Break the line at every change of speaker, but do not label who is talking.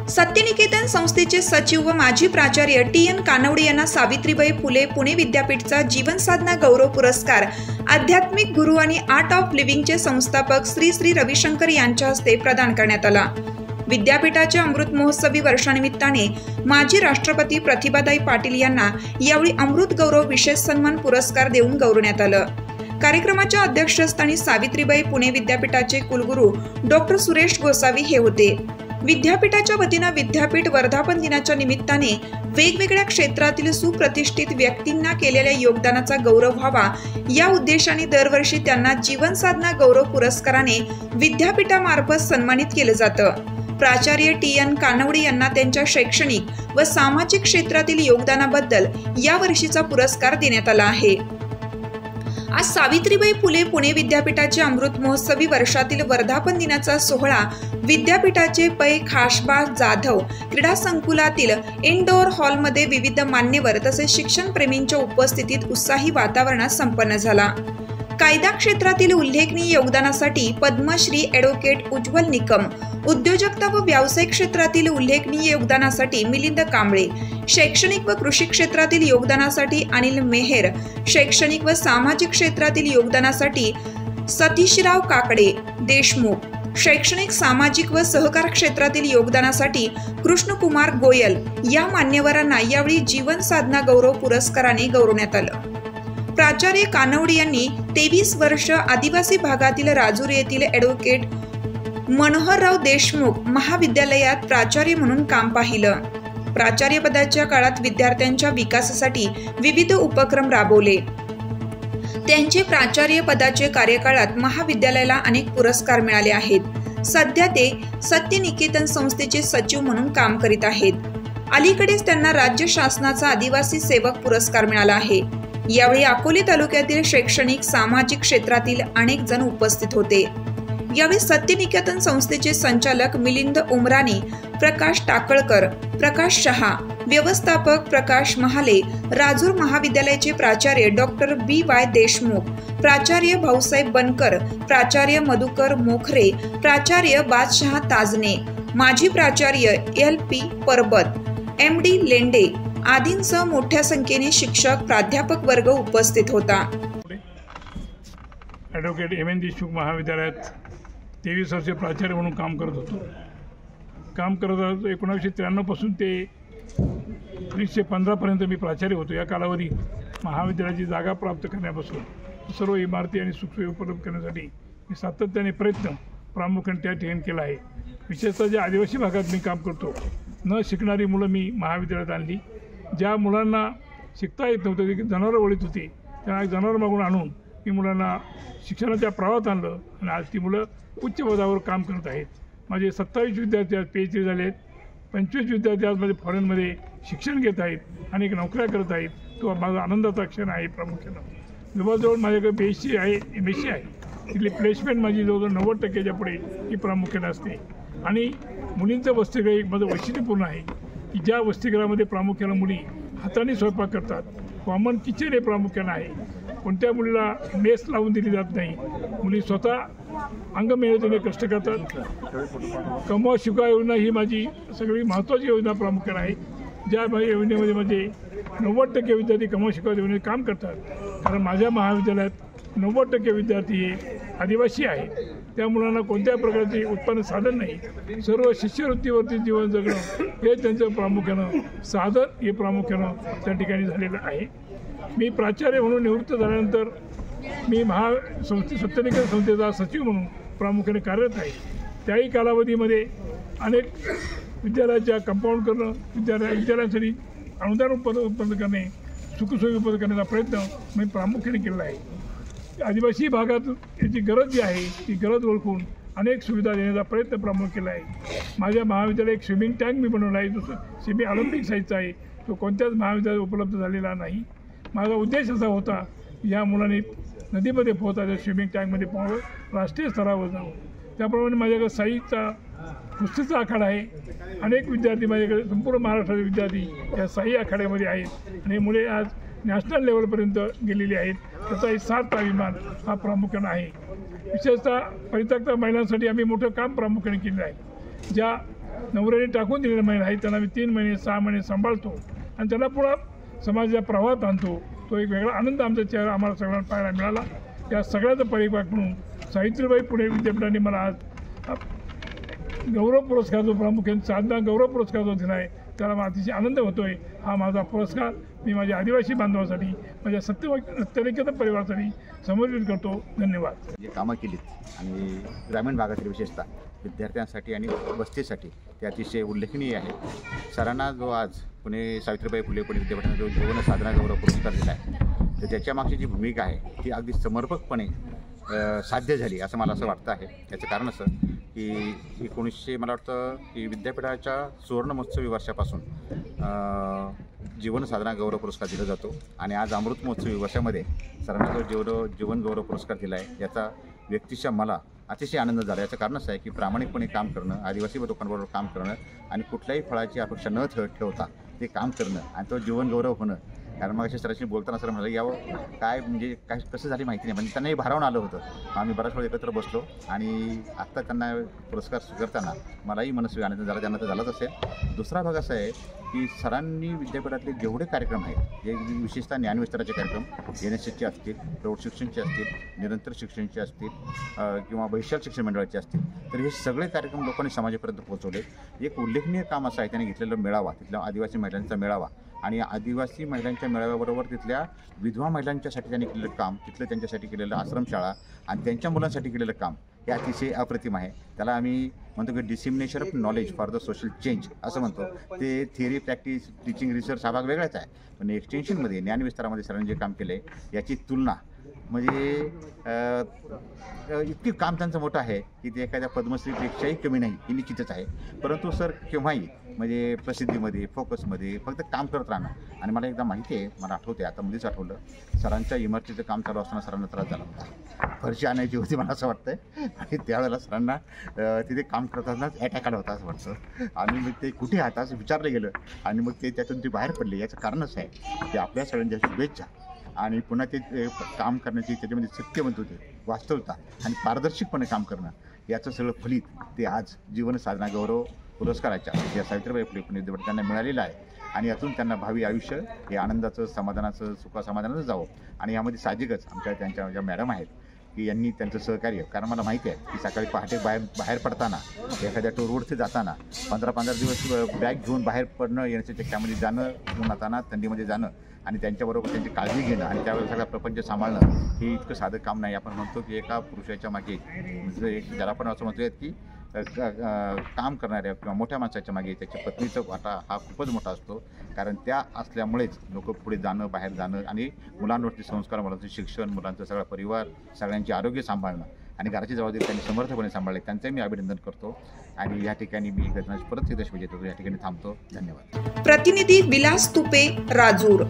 सत्यनिकेतन संस्थेचे सचिव व माजी प्राचार्य TN कानवडे यांना सावित्रीबाई फुले पुणे विद्यापीठचा जीवनसाधना गौरव पुरस्कार आध्यात्मिक गुरु आणि आर्ट ऑफ लिव्हिंगचे संस्थापक श्री रविशंकर यांच्या हस्ते प्रदान करण्यात आला। विद्यापीठाच्या अमृत महोत्सवी वर्षानिमित्ताने माजी राष्ट्रपती प्रतिभाताई पाटील यांना यावेळी अमृत गौरव विशेष सन्मान पुरस्कार देऊन गौरवण्यात आलं। कार्यक्रमाच्या अध्यक्षस्थानी सावित्रीबाई पुणे विद्यापीठाचे कुलगुरू डॉक्टर सुरेश गोसावी हे होते। विद्यापीठाच्या वतीने विद्यापीठ वर्धापन दिनाच्या निमित्ताने वेगवेगळ्या क्षेत्रातील सुप्रतिष्ठित व्यक्तींना केलेल्या योगदानाचा गौरव व्हावा या उद्देशाने दरवर्षी त्यांना जीवन साधना गौरव पुरस्काराने विद्यापीठामार्फत सन्मानित केले जातं। प्राचार्य TN कानवडे यांना त्यांच्या शैक्षणिक व सामाजिक क्षेत्रातील योगदानाबद्दल या वर्षीचा पुरस्कार देण्यात आला आहे। आज सावित्रीबाई फुले पुणे विद्यापीठाचे अमृत महोत्सवी वर्षातील वर्धापन दिनाचा सोहळा विद्यापीठाचे पै खासबा जाधव क्रीडा संकुलातील इनडोअर हॉलमध्ये विविध मान्यवर तसेच शिक्षणप्रेमींच्या उपस्थितीत उत्साही वातावरणात संपन्न झाला। कायदा क्षेत्रातील उल्लेखनीय योगदानासाठी पद्मश्री ॲडव्होकेट उज्ज्वल निकम, उद्योजकता व व्यावसायिक क्षेत्रातील उल्लेखनीय योगदानासाठी मिलिंद कांबळे, शैक्षणिक व कृषी क्षेत्रातील योगदानासाठी अनिल मेहर, शैक्षणिक व सामाजिक क्षेत्रातील योगदानासाठी सतीशराव काकडे देशमुख, शैक्षणिक सामाजिक व सहकार क्षेत्रातील योगदानासाठी कृष्णकुमार गोयल या मान्यवरांना यावेळी जीवन साधना गौरव पुरस्काराने गौरवण्यात आलं। प्राचार्य कानवडे यांनी 23 वर्ष आदिवासी भागातील राजूर येथील ॲडव्होकेट मनोहरराव देशमुख महाविद्यालयात प्राचार्य म्हणून काम पाहिलं। प्राचार्य पदाच्या काळात विद्यार्थ्यांच्या विकासासाठी विविध उपक्रम राबवले। त्यांचे प्राचार्य पदाचे कार्यकाळात महाविद्यालयाला अनेक पुरस्कार मिळाले आहेत। सध्या ते सत्यनिकेतन संस्थेचे सचिव म्हणून काम करीत आहेत। अलीकडेच त्यांना राज्य शासनाचा आदिवासी सेवक पुरस्कार मिळाला आहे। यावेळी अकोले तालुक्यातील शैक्षणिक सामाजिक क्षेत्रातील अनेक जण उपस्थित होते। यावेळी सत्यनिकेतन संस्थेचे संचालक मिलिंद उमराणी, प्रकाश टाकळकर, प्रकाश शहा, व्यवस्थापक प्रकाश महाले, राजूर महाविद्यालयाचे प्राचार्य डॉक्टर BY देशमुख, प्राचार्य भाऊसाहेब बनकर, प्राचार्य मधुकर मोखरे, प्राचार्य बादशाह ताजने, माजी प्राचार्य LP परबत, MD लेंडे आदींसह मोठ्या संख्येने शिक्षक प्राध्यापक वर्ग उपस्थित होता।
ॲडव्होकेट MN देशमुख महाविद्यालयात 23 वर्षे प्राचार्य म्हणून काम करत होतो। 1993 पासून ते 1915 पर्यंत मी प्राचार्य होतो। या कालावधी महाविद्यालयाची जागा प्राप्त करण्यापासून सर्व इमारती आणि सुखसोयी उपलब्ध करण्यासाठी मी सातत्याने प्रयत्न प्रामुख्याने त्या ठिकाणी केला आहे। विशेषतः ज्या आदिवासी भागात मी काम करतो, न शिकणारी मुलं मी महाविद्यालयात आणली। ज्या मुलांना शिकता येत नव्हतं, ते जनावरं वळीत होते, त्यांना जनावरं मागून आणून मी मुलांना शिक्षणाच्या प्रवाहात आणलं आणि आज ती मुलं उच्च पदावर काम करत आहेत। माझे 27 विद्यार्थी आज PhD झाले आहेत। 25 विद्यार्थी आज माझे फॉरेनमध्ये शिक्षण घेत आहेत, अनेक नोकऱ्या करत आहेत। तो माझा आनंदाचा क्षण आहे। प्रामुख्यानं जवळजवळ माझ्याकडे BSc आहे, MSc आहे। तिथली प्लेसमेंट माझी जवळजवळ 90% पुढे ही प्रामुख्यानं असते। आणि मुलींचं वसतिगृह एक माझं वैशिष्ट्यपूर्ण आहे की ज्या वसतिगृहामध्ये प्रामुख्यानं मुली हाताने स्वयंपाक करतात। कॉमन किचन हे प्रामुख्यानं आहे। कोणत्या मुलीला मेस लावून दिली जात नाही। मुली स्वतः अंगमेहनतीने कष्ट करतात। कमवा शिका योजना ही माझी सगळी महत्त्वाची योजना प्रामुख्यानं आहे। ज्या योजनेमध्ये माझे 90% विद्यार्थी कमवा शिका योजनेत काम करतात, कारण माझ्या महाविद्यालयात 90% विद्यार्थी हे आदिवासी आहेत। त्या मुलांना कोणत्या प्रकारचे उत्पन्न साधन नाही, सर्व शिष्यवृत्तीवरती जीवन जगणं हे त्यांचं प्रामुख्यानं साधन हे प्रामुख्यानं त्या ठिकाणी झालेलं आहे। मी प्राचार्य म्हणून निवृत्त झाल्यानंतर मी सत्यनिकेतन संस्थेचा सचिव म्हणून प्रामुख्याने कार्यरत आहे। त्याही कालावधीमध्ये अनेक विद्यालयाच्या कंपाऊंड करणं, विद्यालयांसाठी अनुदान उत्पन्न करणे, सुखसोयी उत्पन्न करण्याचा प्रयत्न मी प्रामुख्याने केलेला आहे। आदिवासी भागात याची गरज जी आहे ती गरज ओळखून अनेक सुविधा देण्याचा प्रयत्न प्रामुख्याने केला आहे। माझ्या महाविद्यालयात एक स्विमिंग टँक मी बनवला आहे, जो सेमी ऑलिम्पिक साईजचा आहे। तो कोणत्याच महाविद्यालयात उपलब्ध झालेला नाही। माझा उद्देश असा होता या मुलांनी नदीमध्ये पोहता स्विमिंग टँकमध्ये पोहावं, राष्ट्रीय स्तरावर जावं। त्याप्रमाणे माझ्याकडे साईचा कुस्तीचा आखाडा आहे। अनेक विद्यार्थी माझ्याकडे संपूर्ण महाराष्ट्राचे विद्यार्थी या साई आखाड्यामध्ये आहेत आणि मुले आज नॅशनल लेवलपर्यंत गेलेली आहेत। त्याचाही 7वा अभिमान हा प्रामुख्यानं आहे। विशेषतः परित्यक्ता महिलांसाठी आम्ही मोठं काम प्रामुख्याने केलं आहे। ज्या नवऱ्याने टाकून दिलेल्या महिला आहेत त्यांना मी 3 महिने 6 महिने सांभाळतो आणि त्यांना पुन्हा समाजाच्या प्रवाहात आणतो. तो एक वेगळा आनंद आमच्या चेहरा आम्हाला सगळ्यांना पाहायला मिळाला. या सगळ्याचा परिपाक म्हणून सावित्रीबाई फुले विद्यापीठाने मला आज गौरव पुरस्कार जो प्रामुख्याने साधना गौरव पुरस्कार जो दिला आहे त्याला मला अतिशय आनंद होतो आहे. हा माझा पुरस्कार मी माझ्या आदिवासी बांधवासाठी माझ्या सत्यनिकेतन परिवारासाठी समर्पित करतो. धन्यवाद.
जे कामं केलीत आणि ग्रामीण भागातील विशेषतः विद्यार्थ्यांसाठी आणि वस्तीसाठी ते अतिशय उल्लेखनीय आहे. सरांना जो आज पुणे सावित्रीबाई फुले पुणे विद्यापीठाने जो जीवन साधना गौरव पुरस्कार दिला आहे तर त्याच्या मागची जी भूमिका आहे ती अगदी समर्पकपणे साध्य झाली असं मला असं वाटतं आहे. याचं कारण असं की 1900 मला वाटतं की विद्यापीठाच्या सुवर्ण महोत्सवी वर्षापासून जीवन साधना गौरव पुरस्कार दिला जातो आणि आज अमृत महोत्सवी वर्षामध्ये सरांना जो जीवन गौरव पुरस्कार दिला आहे याचा व्यक्तिशः मला अतिशय आनंद झाला. याचं कारण असं आहे की प्रामाणिकपणे काम करणं, आदिवासी लोकांबरोबर काम करणं आणि कुठल्याही फळाची अपेक्षा न ठेवता ते काम करणं आणि तो जीवन गौरव होणं. कारण मग अशा सरांशी बोलताना सर म्हणाले यावं काय म्हणजे काय कसं झाली माहिती नाही, म्हणजे त्यांनाही भारावून आलं होतं. आम्ही बराच वेळ एकत्र बसलो आणि आत्ता त्यांना पुरस्कार स्वीकारताना मलाही मनस्वी आनंद झाला. त्यांना तर झालाच असेल. दुसरा भाग असा आहे की सरांनी विद्यापीठातले जेवढे कार्यक्रम आहेत जे विशेषतः ज्ञानविस्ताराचे कार्यक्रम NSSचे असतील, प्रौढ शिक्षणचे असतील, निरंतर शिक्षणचे असतील किंवा वैशाल शिक्षण मंडळाचे असतील तर हे सगळे कार्यक्रम लोकांनी समाजापर्यंत पोहोचवले. एक उल्लेखनीय काम असं आहे त्याने घेतलेला मेळावा, तिथल्या आदिवासी महिलांचा मेळावा आणि आदिवासी महिलांच्या मेळाव्याबरोबर तिथल्या विधवा महिलांच्यासाठी त्यांनी केलेलं काम, तिथलं त्यांच्यासाठी केलेलं आश्रमशाळा आणि त्यांच्या मुलांसाठी केलेलं काम हे अतिशय अप्रतिम आहे. त्याला आम्ही म्हणतो की dissemination of knowledge for the social change असं म्हणतो. ते थिअरी, प्रॅक्टिस, टीचिंग, रिसर्च हा भाग वेगळाच आहे, पण एक्सटेन्शनमध्ये ज्ञानविस्तारामध्ये सरांनी जे काम केलं आहे याची तुलना म्हणजे इतकी काम त्यांचं मोठं आहे की ते एखाद्या पद्मश्रीपेक्षाही कमी नाही ही निश्चितच आहे. परंतु सर केव्हाही म्हणजे प्रसिद्धीमध्ये फोकसमध्ये फक्त काम करत राहणं. आणि मला एकदा माहिती आहे, मला आठवते आता मुलीच आठवलं, सरांच्या इमारतीचं काम चालू असताना सरांना त्रास झाला होता, फरशी आणायची होती मला असं वाटतंय आणि त्यावेळेला सरांना तिथे काम करत असतानाच अटॅक आला होता असं वाटतं. आणि मग ते कुठे आहात असं विचारलं गेलं आणि मग ते त्यातून ते बाहेर पडले. याचं कारणच आहे की आपल्या सगळ्यांच्या शुभेच्छा आणि पुन्हा ते काम करण्याची त्याच्यामध्ये सत्यवंत होते, वास्तवता आणि पारदर्शकपणे काम करणं याचं सगळं फलित ते आज जीवन साधना गौरव पुरस्काराच्या या सावित्रीबाई फुले पुणे विद्यापीठांना मिळालेलं आहे. आणि यातून त्यांना भावी आयुष्य हे आनंदाचं, समाधानाचं, सुखासमाधानाचं जावं. आणि यामध्ये साहजिकच त्यांच्या ज्या मॅडम आहेत की यांनी त्यांचं सहकार्य, कारण मला माहिती आहे की सकाळी पहाटे बाहेर पडताना एखाद्या टूरवरती जाताना 15-15 दिवस बॅग घेऊन बाहेर पडणं, येण्याच्या चक्क्यामध्ये जाणं, उन्हाताना थंडीमध्ये जाणं आणि त्यांच्याबरोबर त्यांची काळजी घेणं आणि त्यावेळेला सगळा प्रपंच सांभाळणं हे इतकं साधं काम नाही. आपण म्हणतो की एका पुरुषाच्या मागे म्हणजे ज्याला आपण असं म्हणतोय की काम करणाऱ्या किंवा मोठ्या माणसाच्या मागे त्याच्या पत्नीचा वाटा हा खूपच मोठा असतो. कारण त्या असल्यामुळेच लोक पुढे जाणं, बाहेर जाणं आणि मुलांवरती संस्कार, मुलांचं शिक्षण, मुलांचा सगळा परिवार, सगळ्यांचे आरोग्य सांभाळणं आणि घराची जबाबदारी त्यांनी समर्थपणे सांभाळले. त्यांचंही मी अभिनंदन करतो आणि या ठिकाणी मी परत एकदा शुभेच्छा देतो. या ठिकाणी थांबतो. धन्यवाद.
प्रतिनिधी विलास तुपे, राजूर.